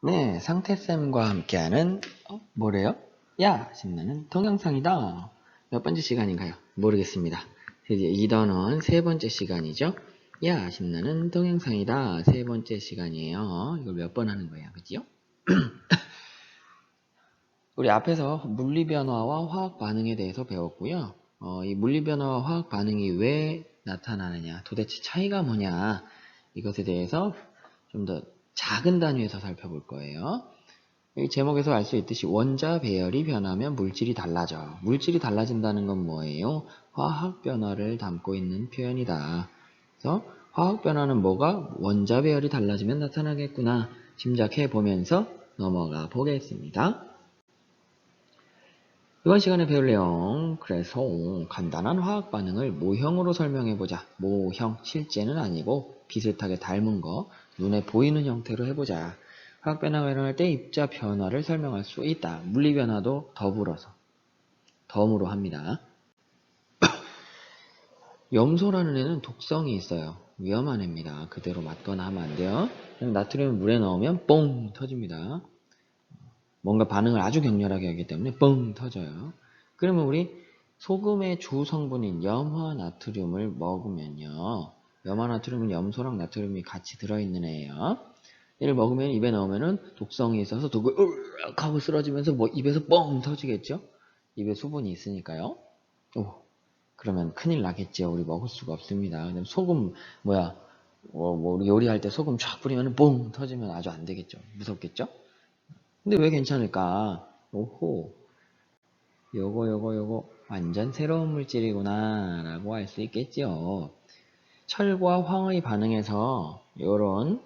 네, 상태쌤과 함께하는 뭐래요? 야! 신나는 동영상이다. 몇 번째 시간인가요? 모르겠습니다. 이제 2단원 세 번째 시간이죠? 야! 신나는 동영상이다. 세 번째 시간이에요. 이걸 몇 번 하는 거예요? 그지요? 우리 앞에서 물리변화와 화학반응에 대해서 배웠고요. 이 물리변화와 화학반응이 왜 나타나느냐, 도대체 차이가 뭐냐, 이것에 대해서 좀 더 작은 단위에서 살펴볼 거예요. 여기 제목에서 알 수 있듯이 원자 배열이 변하면 물질이 달라져. 물질이 달라진다는 건 뭐예요? 화학 변화를 담고 있는 표현이다. 그래서 화학 변화는 뭐가 원자 배열이 달라지면 나타나겠구나 짐작해 보면서 넘어가 보겠습니다. 이번 시간에 배울 내용, 그래서 간단한 화학 반응을 모형으로 설명해보자. 모형, 실제는 아니고 비슷하게 닮은 거, 눈에 보이는 형태로 해보자. 화학 변화가 일어날 때 입자 변화를 설명할 수 있다. 물리 변화도 더불어서, 덤으로 합니다. 염소라는 애는 독성이 있어요. 위험한 애입니다. 그대로 맞거나 하면 안 돼요. 나트륨을 물에 넣으면 뽕 터집니다. 뭔가 반응을 아주 격렬하게 하기 때문에 뻥 터져요. 그러면 우리 소금의 주 성분인 염화나트륨을 먹으면요. 염화나트륨은 염소랑 나트륨이 같이 들어있는 애예요. 얘를 먹으면 입에 넣으면은 독성이 있어서 독을 으악 하고 쓰러지면서 뭐 입에서 뻥 터지겠죠? 입에 수분이 있으니까요. 오, 그러면 큰일 나겠죠. 우리 먹을 수가 없습니다. 소금 우리 요리할 때 소금 쫙 뿌리면 뽕 터지면 아주 안 되겠죠. 무섭겠죠? 근데 왜 괜찮을까? 오호, 요거 완전 새로운 물질이구나 라고 할 수 있겠지요. 철과 황의 반응에서 요런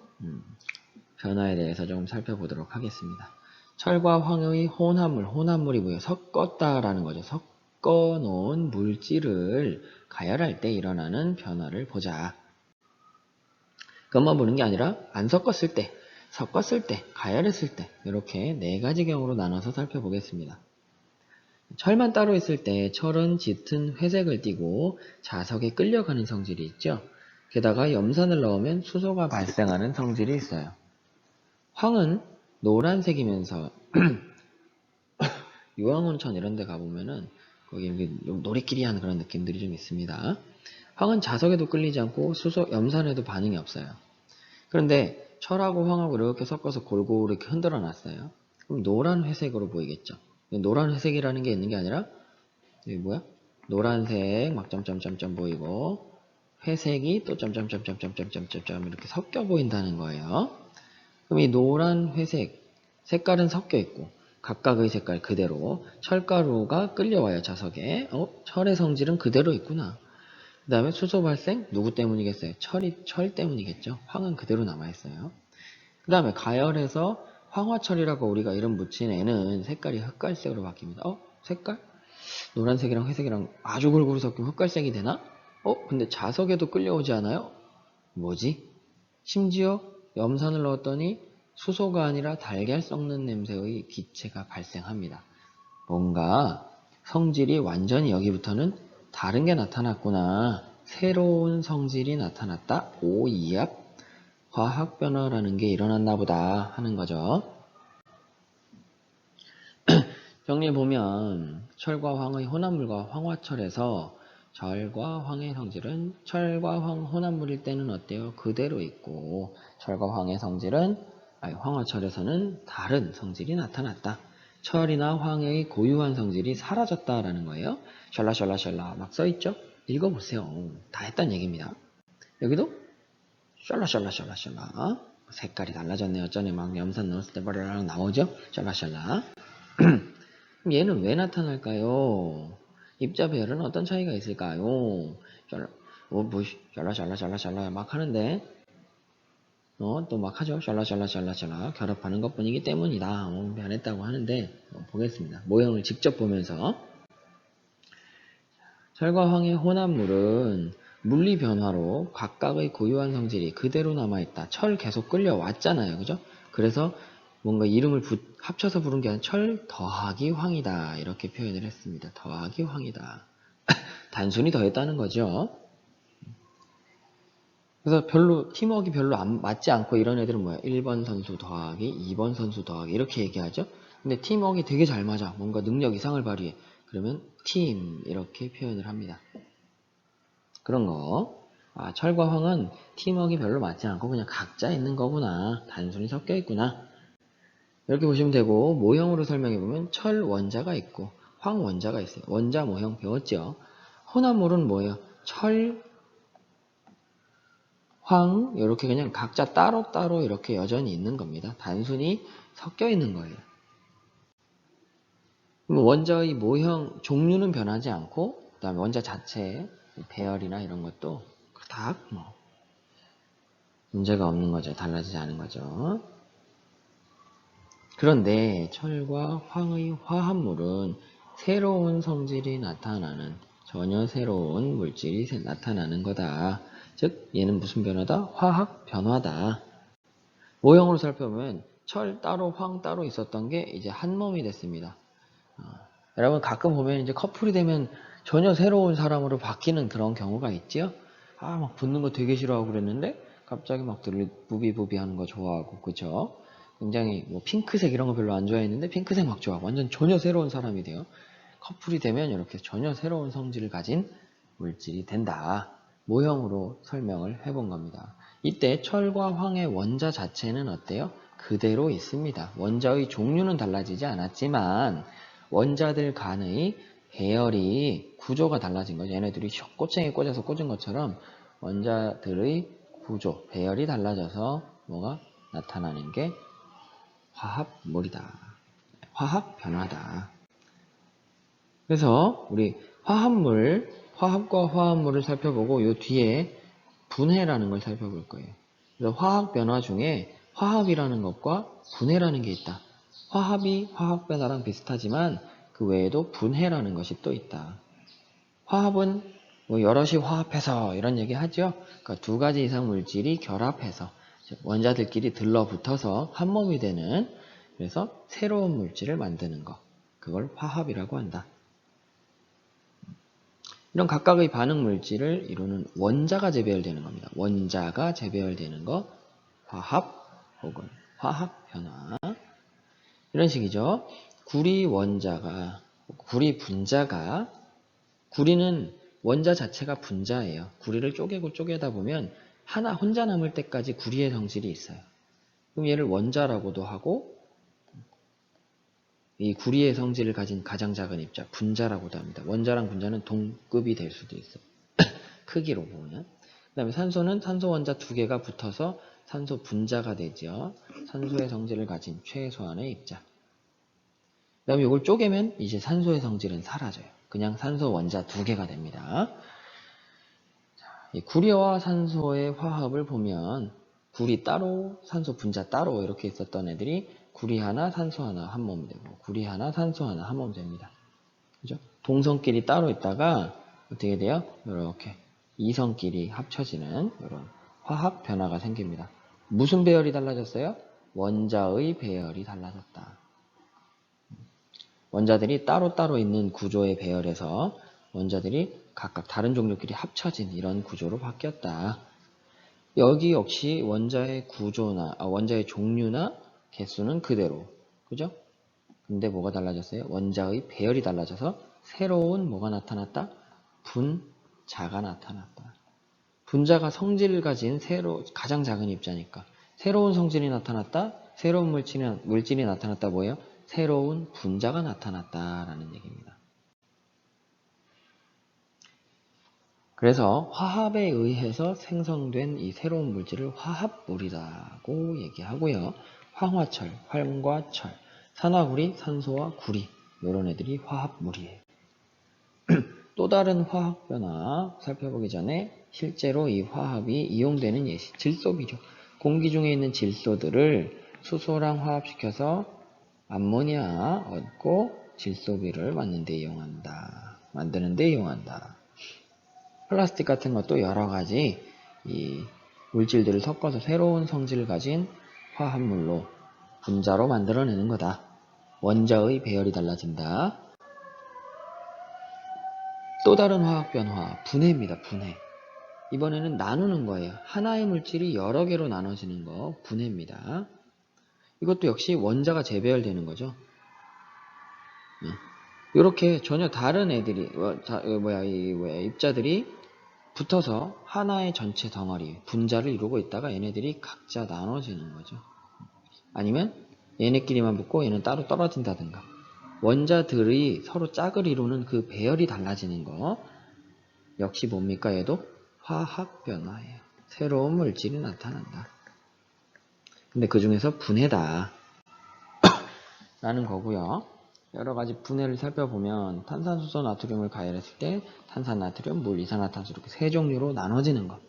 변화에 대해서 좀 살펴보도록 하겠습니다. 철과 황의 혼합물이 뭐예요? 섞었다라는 거죠. 섞어 놓은 물질을 가열할 때 일어나는 변화를 보자. 그것만 보는 게 아니라 안 섞었을 때, 섞었을 때, 가열했을 때 이렇게 네 가지 경우로 나눠서 살펴보겠습니다. 철만 따로 있을 때 철은 짙은 회색을 띠고 자석에 끌려가는 성질이 있죠. 게다가 염산을 넣으면 수소가 발생하는 성질이 있어요. 황은 노란색이면서 유황온천 이런 데 가보면은 거기 놀이끼리 하는 그런 느낌들이 좀 있습니다. 황은 자석에도 끌리지 않고 수소, 염산에도 반응이 없어요. 그런데 철하고 황하고 이렇게 섞어서 골고루 이렇게 흔들어 놨어요. 그럼 노란 회색으로 보이겠죠. 노란 회색이라는 게 있는 게 아니라 여기 뭐야? 노란색 막 점점점점 보이고 회색이 또 점점점점점점점점 이렇게 섞여 보인다는 거예요. 그럼 이 노란 회색 색깔은 섞여 있고 각각의 색깔 그대로 철가루가 끌려와요. 자석에. 철의 성질은 그대로 있구나. 그 다음에 수소 발생 누구 때문이겠어요? 철 때문이겠죠. 황은 그대로 남아있어요. 그 다음에 가열해서 황화철이라고 우리가 이름 붙인 애는 색깔이 흑갈색으로 바뀝니다. 색깔? 노란색이랑 회색이랑 아주 골고루 섞이면 흑갈색이 되나? 근데 자석에도 끌려오지 않아요? 뭐지? 심지어 염산을 넣었더니 수소가 아니라 달걀 썩는 냄새의 기체가 발생합니다. 뭔가 성질이 완전히 여기부터는 다른 게 나타났구나. 새로운 성질이 나타났다. 오이압 화학 변화라는 게 일어났나 보다 하는 거죠. 정리해보면 철과 황의 혼합물과 황화철에서 철과 황의 성질은 철과 황 혼합물일 때는 어때요? 그대로 있고 철과 황의 성질은 황화철에서는 다른 성질이 나타났다. 철이나 황의 고유한 성질이 사라졌다라는 거예요. 샬라샬라샬라 막 써있죠? 읽어보세요. 다 했단 얘기입니다. 여기도 샬라샬라샬라샬라 색깔이 달라졌네요. 전에 막 염산 넣었을 때 버려랑 나오죠? 샬라샬라. 그럼 얘는 왜 나타날까요? 입자 배열은 어떤 차이가 있을까요? 샬라샬라샬라샬라 막 하는데 또 막 하죠. 샬라샬라샬라샬라 결합하는 것뿐이기 때문이다. 변했다고 하는데 보겠습니다. 모형을 직접 보면서 철과 황의 혼합물은 물리 변화로 각각의 고유한 성질이 그대로 남아있다. 철 계속 끌려왔잖아요. 그죠? 그래서 뭔가 이름을 합쳐서 부른 게 아니라 철 더하기 황이다. 이렇게 표현을 했습니다. 더하기 황이다. 단순히 더했다는 거죠. 그래서 별로 팀워크가 별로 맞지 않고 이런 애들은 뭐야? 1번 선수 더하기 2번 선수 더하기 이렇게 얘기하죠. 근데 팀워크가 되게 잘 맞아. 뭔가 능력 이상을 발휘해. 그러면 팀 이렇게 표현을 합니다. 그런 거. 아, 철과 황은 팀워크가 별로 맞지 않고 그냥 각자 있는 거구나. 단순히 섞여 있구나. 이렇게 보시면 되고, 모형으로 설명해 보면 철 원자가 있고 황 원자가 있어요. 원자 모형 배웠죠? 혼합물은 뭐예요? 철, 황 이렇게 그냥 각자 따로따로 이렇게 여전히 있는 겁니다. 단순히 섞여 있는 거예요. 원자의 모형 종류는 변하지 않고, 그다음에 원자 자체 배열이나 이런 것도 그닥 뭐 문제가 없는 거죠. 달라지지 않은 거죠. 그런데 철과 황의 화합물은 새로운 성질이 나타나는, 전혀 새로운 물질이 나타나는 거다. 즉 얘는 무슨 변화다? 화학 변화다. 모형으로 살펴보면 철 따로 황 따로 있었던 게 이제 한 몸이 됐습니다. 여러분 가끔 보면 이제 커플이 되면 전혀 새로운 사람으로 바뀌는 그런 경우가 있지요. 아, 막 붙는 거 되게 싫어하고 그랬는데 갑자기 막 부비부비 하는 거 좋아하고, 그쵸? 굉장히 뭐 핑크색 이런 거 별로 안 좋아했는데 핑크색 막 좋아하고 완전 전혀 새로운 사람이 돼요. 커플이 되면 이렇게 전혀 새로운 성질을 가진 물질이 된다. 모형으로 설명을 해본 겁니다. 이때 철과 황의 원자 자체는 어때요? 그대로 있습니다. 원자의 종류는 달라지지 않았지만 원자들 간의 배열이, 구조가 달라진 거죠. 얘네들이 꽃쟁이 꽂아서 꽂은 것처럼 원자들의 구조, 배열이 달라져서 뭐가 나타나는 게 화합물이다. 화학 변화다. 그래서 우리 화합물, 화합과 화합물을 살펴보고 요 뒤에 분해라는 걸 살펴볼 거예요. 그래서 화학 변화 중에 화합이라는 것과 분해라는 게 있다. 화합이 화학 변화랑 비슷하지만 그 외에도 분해라는 것이 또 있다. 화합은 뭐 여럿이 화합해서 이런 얘기 하죠. 그러니까 두 가지 이상 물질이 결합해서 원자들끼리 들러붙어서 한 몸이 되는, 그래서 새로운 물질을 만드는 거. 그걸 화합이라고 한다. 이런 각각의 반응 물질을 이루는 원자가 재배열되는 겁니다. 원자가 재배열되는 거, 화합 혹은 화학 변화. 이런 식이죠. 구리 원자가, 구리 분자가, 구리는 원자 자체가 분자예요. 구리를 쪼개고 쪼개다 보면 하나 혼자 남을 때까지 구리의 성질이 있어요. 그럼 얘를 원자라고도 하고, 이 구리의 성질을 가진 가장 작은 입자, 분자라고도 합니다. 원자랑 분자는 동급이 될 수도 있어요. 크기로 보면. 그 다음에 산소는 산소 원자 두 개가 붙어서 산소 분자가 되죠. 산소의 성질을 가진 최소한의 입자. 그 다음에 이걸 쪼개면 이제 산소의 성질은 사라져요. 그냥 산소 원자 두 개가 됩니다. 이 구리와 산소의 화합을 보면 구리 따로, 산소 분자 따로 이렇게 있었던 애들이 구리 하나, 산소 하나 한 몸 되고, 구리 하나, 산소 하나 한 몸 됩니다. 그죠? 동성끼리 따로 있다가 어떻게 돼요? 이렇게 이성끼리 합쳐지는 이런 화학 변화가 생깁니다. 무슨 배열이 달라졌어요? 원자의 배열이 달라졌다. 원자들이 따로따로 있는 구조의 배열에서 원자들이 각각 다른 종류끼리 합쳐진 이런 구조로 바뀌었다. 여기 역시 원자의 구조나, 원자의 종류나 개수는 그대로. 그죠? 근데 뭐가 달라졌어요? 원자의 배열이 달라져서 새로운 뭐가 나타났다? 분자가 나타났다. 분자가 성질을 가진 가장 작은 입자니까 새로운 성질이 나타났다. 새로운 물질이 나타났다 뭐예요? 새로운 분자가 나타났다라는 얘기입니다. 그래서 화합에 의해서 생성된 이 새로운 물질을 화합물이라고 얘기하고요. 황화철, 활과 철, 산화구리, 산소와 구리 이런 애들이 화합물이에요. 또 다른 화학 변화 살펴보기 전에 실제로 이 화합이 이용되는 예시, 질소비료. 공기 중에 있는 질소들을 수소랑 화합시켜서 암모니아 얻고 질소비를 만드는 데 이용한다. 플라스틱 같은 것도 여러 가지 이 물질들을 섞어서 새로운 성질을 가진 화합물로, 분자로 만들어내는 거다. 원자의 배열이 달라진다. 또 다른 화학 변화, 분해입니다. 분해. 이번에는 나누는 거예요. 하나의 물질이 여러 개로 나눠지는 거 분해입니다. 이것도 역시 원자가 재배열되는 거죠. 이렇게 전혀 다른 애들이 입자들이 붙어서 하나의 전체 덩어리 분자를 이루고 있다가 얘네들이 각자 나눠지는 거죠. 아니면 얘네끼리만 붙고 얘는 따로 떨어진다든가 원자들이 서로 짝을 이루는 그 배열이 달라지는 거 역시 뭡니까? 얘도 화학 변화예요. 새로운 물질이 나타난다. 근데 그 중에서 분해다 라는 거고요. 여러 가지 분해를 살펴보면 탄산수소 나트륨을 가열했을 때 탄산나트륨, 물, 이산화탄소 이렇게 세 종류로 나눠지는 거.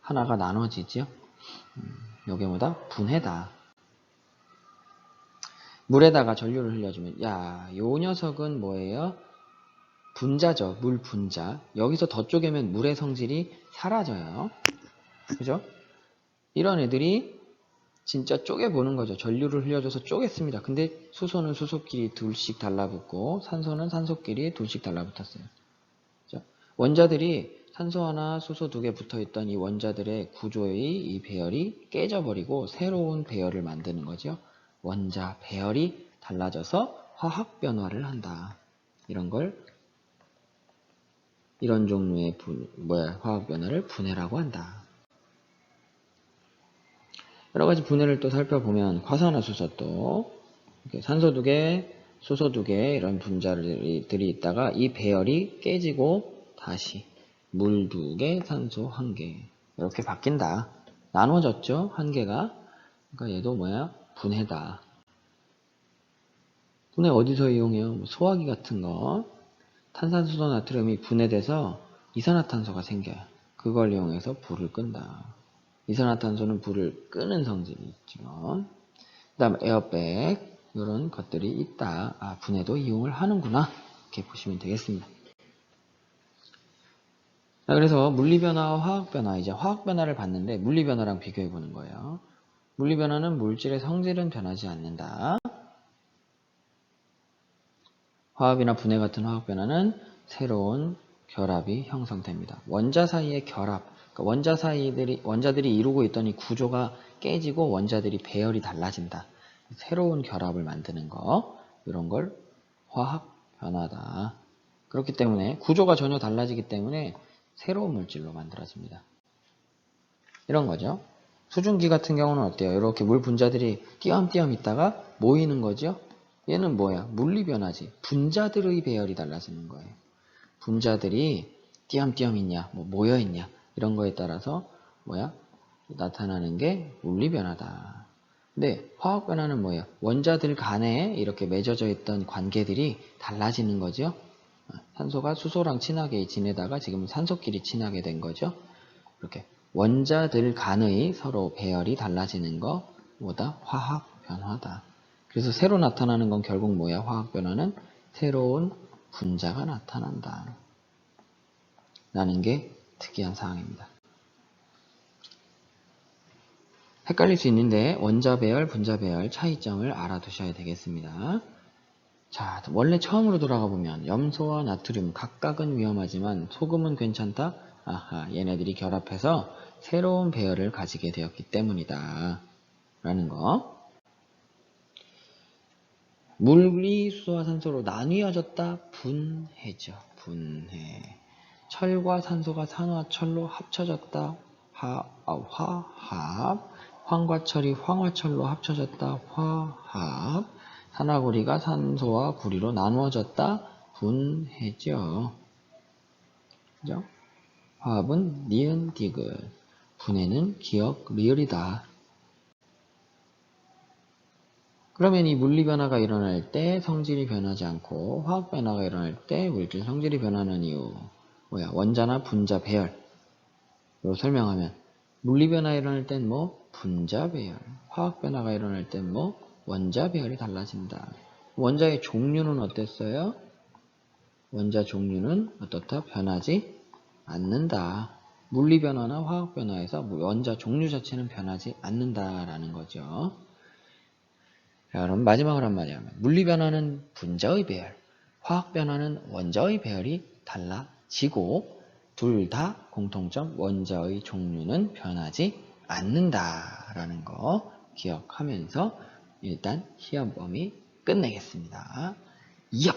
하나가 나눠지죠. 요게 뭐다? 분해다. 물에다가 전류를 흘려주면 요 녀석은 뭐예요? 분자죠. 물 분자. 여기서 더 쪼개면 물의 성질이 사라져요. 그죠? 이런 애들이 진짜 쪼개보는 거죠. 전류를 흘려줘서 쪼갰습니다. 근데 수소는 수소끼리 둘씩 달라붙고 산소는 산소끼리 둘씩 달라붙었어요. 그죠? 원자들이 산소 하나, 수소 두 개 붙어있던 이 원자들의 구조의 이 배열이 깨져버리고 새로운 배열을 만드는 거죠. 원자 배열이 달라져서 화학 변화를 한다. 이런 종류의 화학 변화를 분해라고 한다. 여러 가지 분해를 또 살펴보면 화산화수소 산소 2개, 수소 2개 이런 분자들이 있다가 이 배열이 깨지고 다시 물 2개, 산소 1개 이렇게 바뀐다. 나눠졌죠? 한 개가. 그러니까 얘도 분해다. 분해 어디서 이용해요? 소화기 같은 거. 탄산수소 나트륨이 분해돼서 이산화탄소가 생겨요. 그걸 이용해서 불을 끈다. 이산화탄소는 불을 끄는 성질이 있죠. 그 다음 에어백 이런 것들이 있다. 분해도 이용을 하는구나. 이렇게 보시면 되겠습니다. 자, 그래서 물리변화와 화학변화, 이제 화학변화를 봤는데 물리변화랑 비교해 보는 거예요. 물리변화는 물질의 성질은 변하지 않는다. 화합이나 분해 같은 화학변화는 새로운 결합이 형성됩니다. 원자 사이의 결합, 그러니까 원자들이 이루고 있던 이 구조가 깨지고 원자들이 배열이 달라진다. 새로운 결합을 만드는 거, 이런 걸 화학 변화다. 그렇기 때문에 구조가 전혀 달라지기 때문에 새로운 물질로 만들어집니다. 이런 거죠. 수증기 같은 경우는 어때요? 이렇게 물 분자들이 띄엄띄엄 있다가 모이는 거죠. 얘는 뭐야? 물리변화지. 분자들의 배열이 달라지는 거예요. 분자들이 띄엄띄엄 있냐, 모여있냐 이런 거에 따라서 나타나는 게 물리변화다. 근데 화학변화는 뭐예요? 원자들 간에 이렇게 맺어져 있던 관계들이 달라지는 거죠. 산소가 수소랑 친하게 지내다가 지금 산소끼리 친하게 된 거죠. 이렇게 원자들 간의 서로 배열이 달라지는 거 화학변화다. 그래서 새로 나타나는 건 결국 화학변화는 새로운 분자가 나타난다. 라는 게 특이한 사항입니다. 헷갈릴 수 있는데 원자 배열, 분자 배열 차이점을 알아두셔야 되겠습니다. 자, 원래 처음으로 돌아가 보면 염소와 나트륨 각각은 위험하지만 소금은 괜찮다? 얘네들이 결합해서 새로운 배열을 가지게 되었기 때문이다. 라는 거. 물이 수소와 산소로 나뉘어졌다? 분해죠. 분해. 철과 산소가 산화철로 합쳐졌다? 화합. 황과 철이 황화철로 합쳐졌다? 화합. 산화구리가 산소와 구리로 나누어졌다? 분해죠. 그죠? 화합은 니은 디귿. 분해는 기역 리을이다. 그러면 이 물리 변화가 일어날 때 성질이 변하지 않고 화학 변화가 일어날 때 물질 성질이 변하는 이유 원자나 분자 배열. 로 설명하면 물리 변화 일어날 땐 분자 배열. 화학 변화가 일어날 땐 원자 배열이 달라진다. 원자의 종류는 어땠어요? 원자 종류는 어떻다? 변하지 않는다. 물리 변화나 화학 변화에서 원자 종류 자체는 변하지 않는다라는 거죠. 자, 그럼 마지막으로 한마디 하면 물리 변화는 분자의 배열, 화학 변화는 원자의 배열이 달라지고 둘 다 공통점 원자의 종류는 변하지 않는다라는 거 기억하면서 일단 시험 범위 끝내겠습니다. 이업!